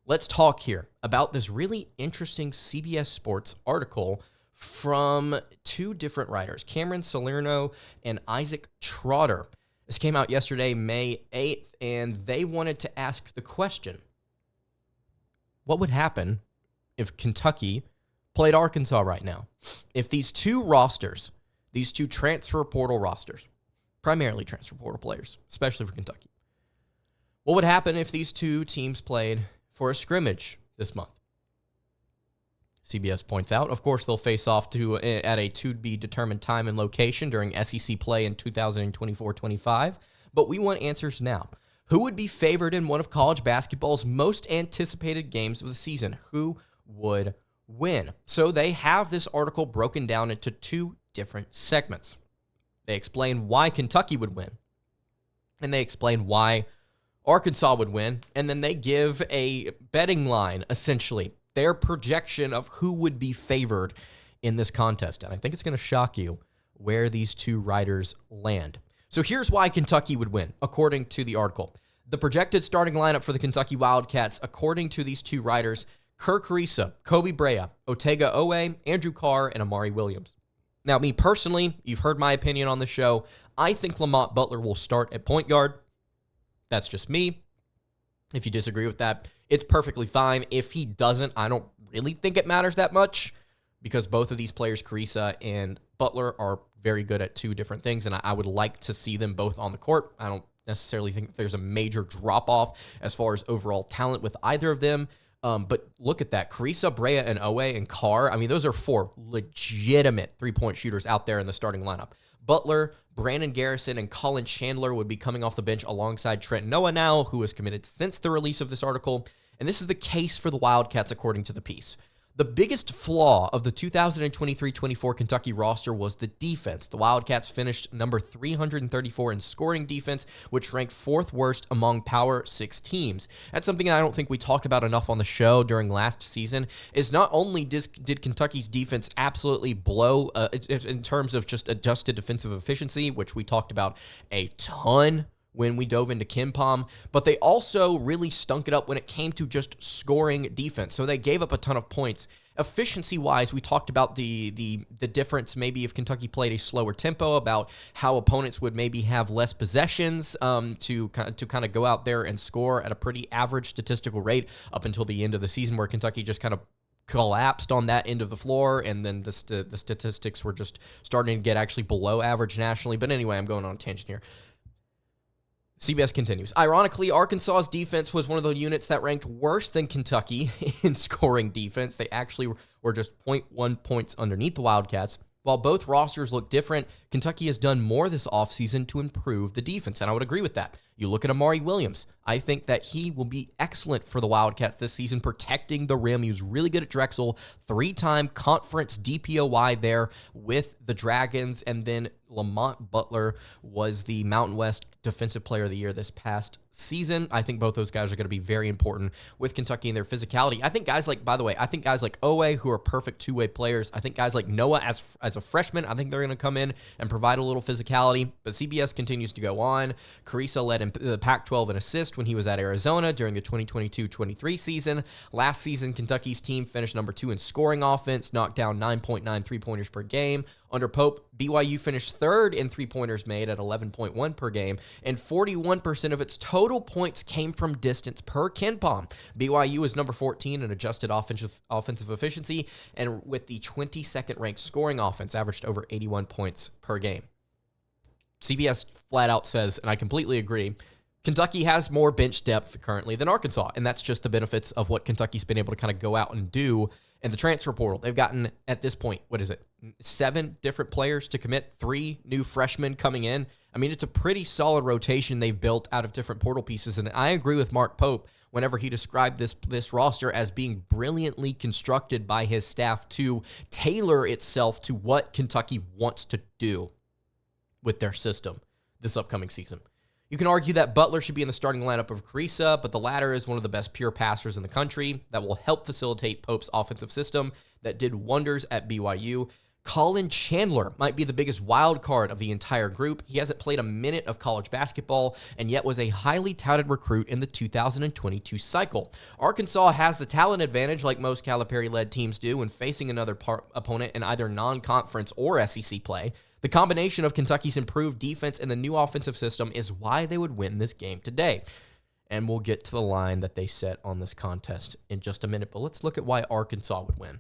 let's talk here about this really interesting CBS Sports article from two different writers, Cameron Salerno and Isaac Trotter. This came out yesterday, May 8th, and they wanted to ask the question, what would happen if Kentucky played Arkansas right now? If these two rosters, these two transfer portal rosters, primarily transfer portal players, especially for Kentucky, what would happen if these two teams played for a scrimmage this month? CBS points out, of course, they'll face off at a to-be-determined time and location during SEC play in 2024-25, but we want answers now. Who would be favored in one of college basketball's most anticipated games of the season? Who would win? So they have this article broken down into two different segments. They explain why Kentucky would win, and they explain why Arkansas would win, and then they give a betting line, essentially, their projection of who would be favored in this contest. And I think it's going to shock you where these two writers land. So here's why Kentucky would win, according to the article. The projected starting lineup for the Kentucky Wildcats, according to these two writers, Kirk Carissa, Kobe Brea, Otega Owe, Andrew Carr, and Amari Williams. Now, me personally, you've heard my opinion on the show. I think Lamont Butler will start at point guard. That's just me. If you disagree with that, it's perfectly fine. If he doesn't, I don't really think it matters that much because both of these players, Carissa and Butler, are very good at two different things, and I would like to see them both on the court. I don't necessarily think there's a major drop-off as far as overall talent with either of them. But look at that. Carissa, Brea, and Owe, and Carr, I mean, those are four legitimate three-point shooters out there in the starting lineup. Butler, Brandon Garrison, and Colin Chandler would be coming off the bench alongside Trent Noah now, who has committed since the release of this article. And this is the case for the Wildcats, according to the piece. The biggest flaw of the 2023-24 Kentucky roster was the defense. The Wildcats finished number 334 in scoring defense, which ranked fourth worst among Power 6 teams. That's something I don't think we talked about enough on the show during last season, is not only did Kentucky's defense absolutely blow in terms of just adjusted defensive efficiency, which we talked about a ton when we dove into KenPom, but they also really stunk it up when it came to just scoring defense. So they gave up a ton of points. Efficiency-wise, we talked about the difference maybe if Kentucky played a slower tempo, about how opponents would maybe have less possessions to kind of go out there and score at a pretty average statistical rate up until the end of the season, where Kentucky just kind of collapsed on that end of the floor, and then the statistics were just starting to get actually below average nationally. But anyway, I'm going on a tangent here. CBS continues. Ironically, Arkansas's defense was one of the units that ranked worse than Kentucky in scoring defense. They actually were just 0.1 points underneath the Wildcats. While both rosters look different, Kentucky has done more this offseason to improve the defense, and I would agree with that. You look at Amari Williams. I think that he will be excellent for the Wildcats this season, protecting the rim. He was really good at Drexel, 3-time conference DPOY there with the Dragons, and then Lamont Butler was the Mountain West Defensive Player of the Year this past season. I think both those guys are going to be very important with Kentucky and their physicality. I think guys like, by the way, I think guys like Owe, who are perfect two-way players. I think guys like Noah as a freshman, I think they're going to come in and provide a little physicality. But CBS continues to go on. Carissa led in the Pac-12 in assist when he was at Arizona during the 2022-23 season. Last season, Kentucky's team finished number 2 in scoring offense, knocked down 9.9 three-pointers per game. Under Pope, BYU finished third in three-pointers made at 11.1 per game, and 41% of its total points came from distance per KenPom. BYU is number 14 in adjusted offensive efficiency, and with the 22nd ranked scoring offense, averaged over 81 points per game. CBS flat out says, and I completely agree, Kentucky has more bench depth currently than Arkansas, and that's just the benefits of what Kentucky's been able to kind of go out and do in the transfer portal. They've gotten, at this point, 7 different players to commit, 3 new freshmen coming in. I mean, it's a pretty solid rotation they've built out of different portal pieces, and I agree with Mark Pope whenever he described this roster as being brilliantly constructed by his staff to tailor itself to what Kentucky wants to do with their system this upcoming season. You can argue that Butler should be in the starting lineup of Carissa, but the latter is one of the best pure passers in the country that will help facilitate Pope's offensive system that did wonders at BYU. Colin Chandler might be the biggest wild card of the entire group. He hasn't played a minute of college basketball and yet was a highly touted recruit in the 2022 cycle. Arkansas has the talent advantage like most Calipari-led teams do when facing another opponent in either non-conference or SEC play. The combination of Kentucky's improved defense and the new offensive system is why they would win this game today. And we'll get to the line that they set on this contest in just a minute, but let's look at why Arkansas would win.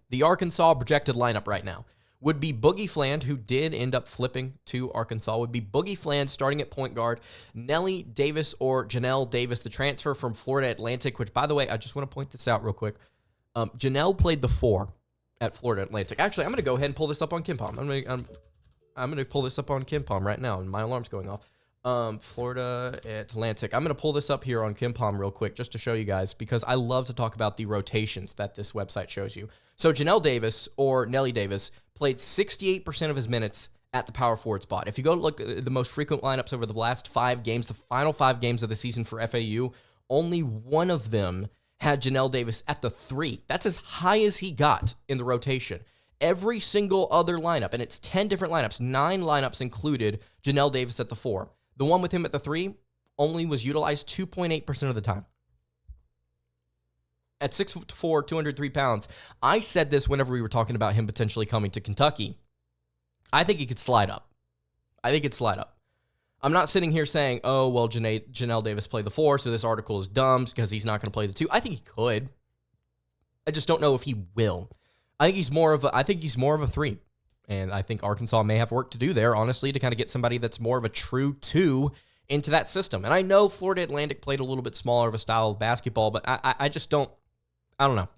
The Arkansas projected lineup right now would be Boogie Fland, who did end up flipping to Arkansas, would be Boogie Fland starting at point guard, Nellie Davis or Janelle Davis, the transfer from Florida Atlantic, which, by the way, I just want to point this out real quick. Janelle played the 4 at Florida Atlantic. Actually, I'm going to go ahead and pull this up on KenPom. I'm going to pull this up on KenPom right now, and my alarm's going off. Florida Atlantic. I'm going to pull this up here on KenPom real quick just to show you guys because I love to talk about the rotations that this website shows you. So Janelle Davis or Nellie Davis played 68% of his minutes at the power forward spot. If you go look at the most frequent lineups over the last 5 games, the final 5 games of the season for FAU, only one of them had Janelle Davis at the 3. That's as high as he got in the rotation. Every single other lineup, and it's 10 different lineups, 9 lineups included Janelle Davis at the 4. The one with him at the 3 only was utilized 2.8% of the time. At 6'4", 203 pounds, I said this whenever we were talking about him potentially coming to Kentucky. I think he could slide up. I'm not sitting here saying, oh, well, Janelle Davis played the 4, so this article is dumb because he's not going to play the 2. I think he could. I just don't know if he will. I think he's more of a 3. And I think Arkansas may have work to do there, honestly, to kind of get somebody that's more of a true 2 into that system. And I know Florida Atlantic played a little bit smaller of a style of basketball, but I don't know.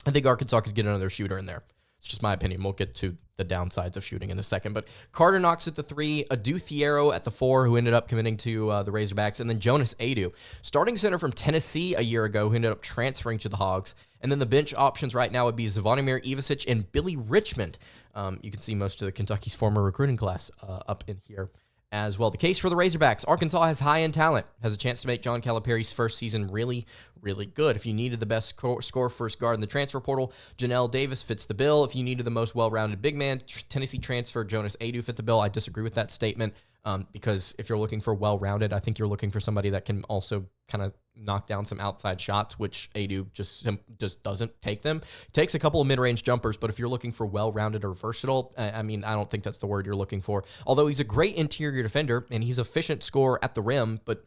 I think Arkansas could get another shooter in there. It's just my opinion. We'll get to the downsides of shooting in a second. But Carter Knox at the 3, Adu Thiero at the 4, who ended up committing to the Razorbacks, and then Jonas Adu, starting center from Tennessee a year ago, who ended up transferring to the Hogs. And then the bench options right now would be Zvonimir Ivicic and Billy Richmond. You can see most of Kentucky's former recruiting class up in here as well. The case for the Razorbacks: Arkansas has high-end talent, has a chance to make John Calipari's first season really, really good. If you needed the best score first guard in the transfer portal, Janelle Davis fits the bill. If you needed the most well-rounded big man, Tennessee transfer Jonas Adu fit the bill. I disagree with that statement because if you're looking for well-rounded, I think you're looking for somebody that can also kind of knock down some outside shots, which Adu just doesn't take them. Takes a couple of mid-range jumpers, but if you're looking for well-rounded or versatile, I don't think that's the word you're looking for. Although he's a great interior defender and he's an efficient scorer at the rim, but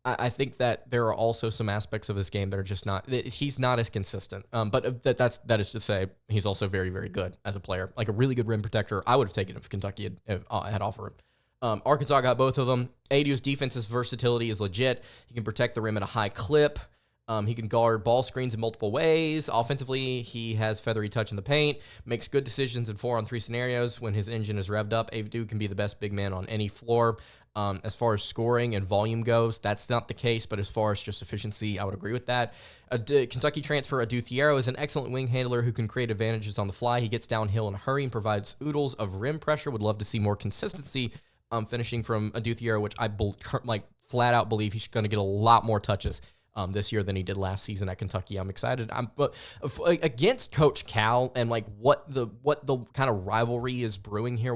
I think that there are also some aspects of this game that are just not, he's not as consistent. But that is to say, he's also very, very good as a player. Like a really good rim protector. I would have taken him if Kentucky had offered him. Arkansas got both of them. Adu's defensive versatility is legit. He can protect the rim at a high clip. He can guard ball screens in multiple ways. Offensively, he has feathery touch in the paint, makes good decisions in 4-on-3 scenarios when his engine is revved up. Adu can be the best big man on any floor. As far as scoring and volume goes, that's not the case, but as far as just efficiency, I would agree with that. Kentucky transfer Adu Thiero is an excellent wing handler who can create advantages on the fly. He gets downhill in a hurry and provides oodles of rim pressure. Would love to see more consistency finishing from Adu Thiero, which I flat out believe he's going to get a lot more touches this year than he did last season at Kentucky. I'm excited. But against Coach Cal and what the kind of rivalry is brewing here,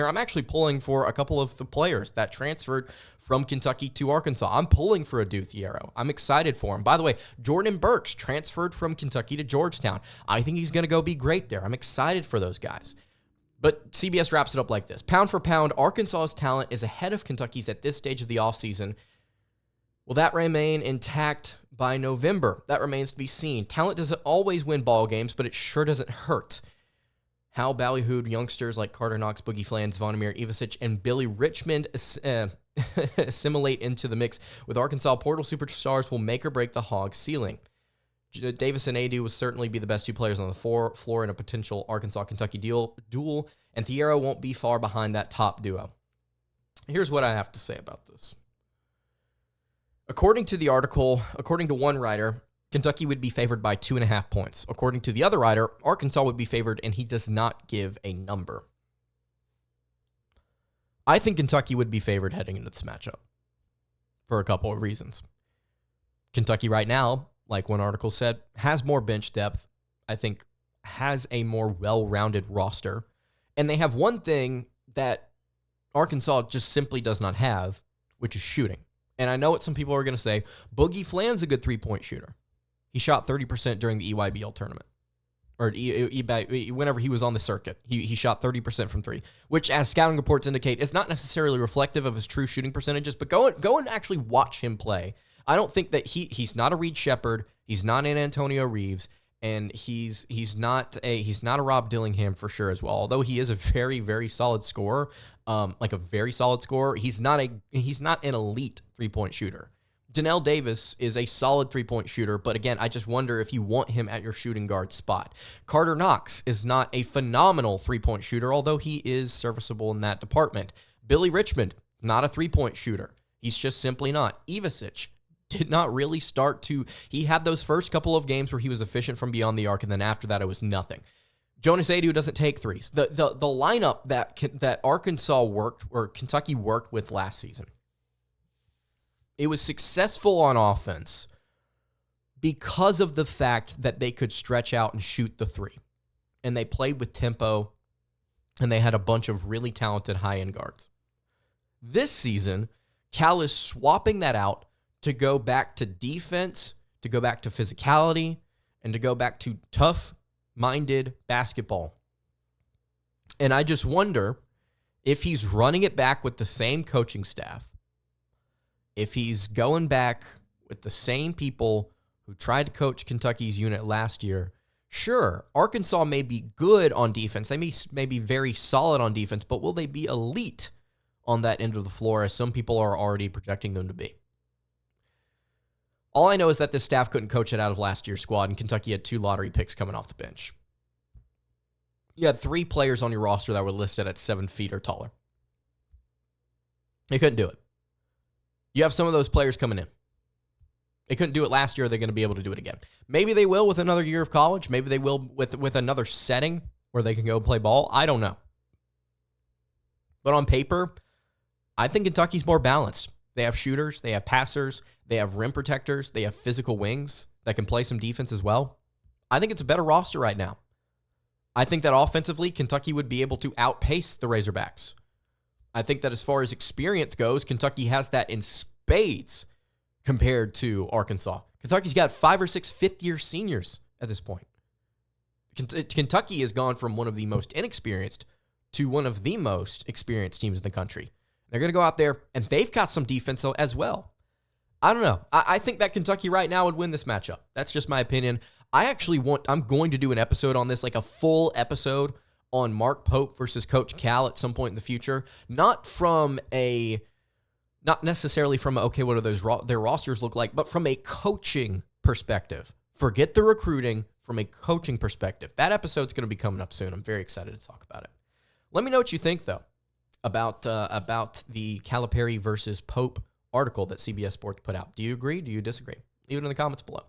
I'm actually pulling for a couple of the players that transferred from Kentucky to Arkansas. I'm pulling for Adu Thiero. I'm excited for him. By the way, Jordan Burks transferred from Kentucky to Georgetown. I think he's going to go be great there. I'm excited for those guys. But CBS wraps it up like this. Pound for pound, Arkansas's talent is ahead of Kentucky's at this stage of the offseason. Will that remain intact by November? That remains to be seen. Talent doesn't always win ball games, but it sure doesn't hurt. How ballyhooed youngsters like Carter Knox, Boogie Fland, Zvonimir Ivicic, and Billy Richmond assimilate into the mix with Arkansas portal superstars will make or break the Hogs' ceiling. Davis and Adu will certainly be the best 2 players on the floor in a potential Arkansas-Kentucky duel, and Thiero won't be far behind that top duo. Here's what I have to say about this. According to the article, according to one writer, Kentucky would be favored by 2.5 points. According to the other writer, Arkansas would be favored, and he does not give a number. I think Kentucky would be favored heading into this matchup for a couple of reasons. Kentucky right now, like one article said, has more bench depth. I think has a more well-rounded roster, and they have one thing that Arkansas just simply does not have, which is shooting. And I know what some people are going to say, Boogie Flan's a good three-point shooter. He shot 30% during the EYBL tournament. Or whenever he was on the circuit. He shot 30% from three, which, as scouting reports indicate, is not necessarily reflective of his true shooting percentages, but go and actually watch him play. I don't think that he's not a Reed Shepherd, he's not an Antonio Reeves, and he's not a Rob Dillingham for sure as well. Although he is a very, very solid scorer, he's not an elite three-point shooter. Danelle Davis is a solid three-point shooter, but again, I just wonder if you want him at your shooting guard spot. Carter Knox is not a phenomenal three-point shooter, although he is serviceable in that department. Billy Richmond, not a three-point shooter. He's just simply not. Ivasic did not really he had those first couple of games where he was efficient from beyond the arc, and then after that, it was nothing. Jonas Adu doesn't take threes. The lineup that Arkansas worked, or Kentucky worked with last season, it was successful on offense because of the fact that they could stretch out and shoot the three. And they played with tempo, and they had a bunch of really talented high-end guards. This season, Cal is swapping that out to go back to defense, to go back to physicality, and to go back to tough-minded basketball. And I just wonder if he's running it back with the same coaching staff, if he's going back with the same people who tried to coach Kentucky's unit last year. Sure, Arkansas may be good on defense. They may be very solid on defense, but will they be elite on that end of the floor, as some people are already projecting them to be? All I know is that this staff couldn't coach it out of last year's squad, and Kentucky had 2 lottery picks coming off the bench. You had 3 players on your roster that were listed at 7 feet or taller. They couldn't do it. You have some of those players coming in. They couldn't do it last year. They're going to be able to do it again. Maybe they will with another year of college. Maybe they will with another setting where they can go play ball. I don't know. But on paper, I think Kentucky's more balanced. They have shooters. They have passers. They have rim protectors. They have physical wings that can play some defense as well. I think it's a better roster right now. I think that offensively, Kentucky would be able to outpace the Razorbacks. I think that as far as experience goes, Kentucky has that in spades compared to Arkansas. Kentucky's got 5 or 6 fifth-year seniors at this point. Kentucky has gone from one of the most inexperienced to one of the most experienced teams in the country. They're going to go out there, and they've got some defense as well. I don't know. I think that Kentucky right now would win this matchup. That's just my opinion. I'm going to do an episode on this, like a full episode on Mark Pope versus Coach Cal at some point in the future. Not necessarily from, okay, what are their rosters look like, but from a coaching perspective. Forget the recruiting, from a coaching perspective. That episode's going to be coming up soon. I'm very excited to talk about it. Let me know what you think, though, about the Calipari versus Pope article that CBS Sports put out. Do you agree? Do you disagree? Leave it in the comments below.